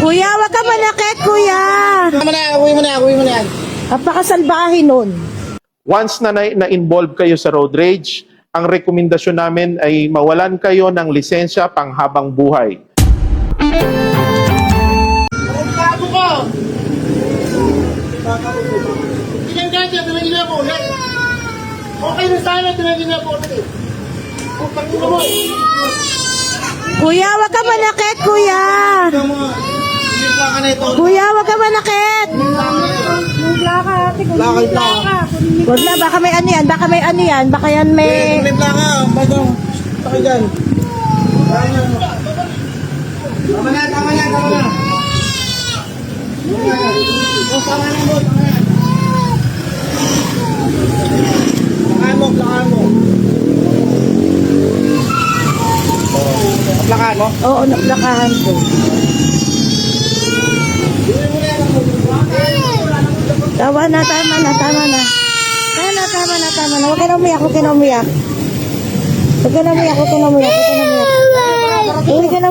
Kuya, wag ka manakit, kuya. Uwi mo na yan. Napakasalbahe nun. Once na-involve kayo sa road rage, ang rekomendasyon namin ay mawalan kayo ng lisensya panghabang buhay. Bago ko! Tinanggat yan, tinangin na po ulit. Okay na sana, tinangin na po ulit. Putang ina mo. Kuya, wag ka manakit, kuya. Kuya, wag ka manakit. Lakay plaka. Wag na, baka may ano yan, baka may ano yan, baka yan may... May plaka, bagong. Taki dyan. Tama na. Tama na. Tama na mo, tama na. Plakaan mo. Plakaan mo? Oo, naplakahan ko. Tama na. Tama na. Huwag ka na umiyak. Huwag ka na umiyak. Uwi ka na.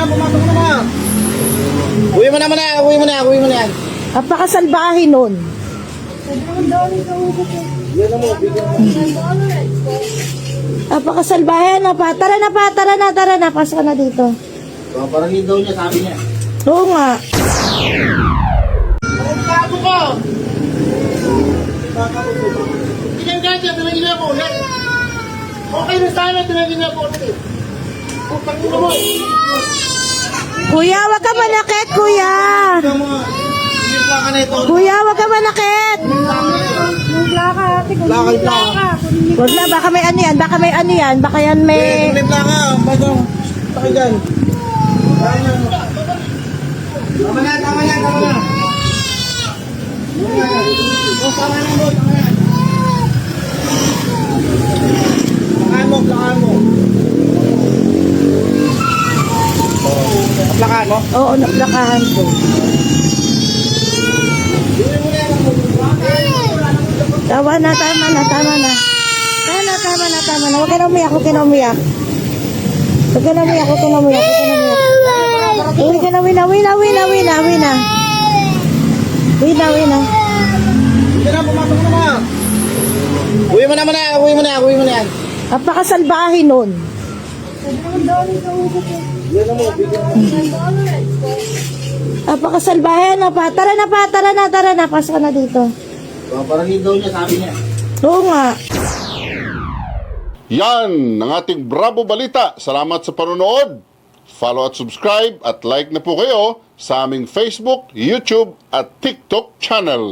Pumasok na mga. Uwi mo na yan. Napakasalbahe nun. Napakasalbahe na pa. Tara na. Pasok na dito. Parang yun daw niya, sabi niya. Oo nga. Bago ko! Tinanggat yan, tinangin na po ulit. Okay na sana, tinangin na po ulit. Putang ina mo. Kuya, wag ka manakit, kuya. Kuya, wag ka manakit. Lakay plaka. Wag na, baka may ano yan, baka yan may... May plaka, bagong. Taki dyan. Tama na. Tama na mo. Plakaan mo. Plakaan mo? Oo, naplakahan ko. Tama na. Huwag ka na umiyak. Uwi na. Pumasok na mga. Uwi mo na yan. Napakasalbahe nun. Napakasalbahe na pa. Tara na. Pasok na dito. Parang yun daw niya, sabi niya. Oo nga. Yan ang ating Bravo Balita. Salamat sa panonood. Follow at subscribe at like na po kayo sa aming Facebook, YouTube at TikTok channel.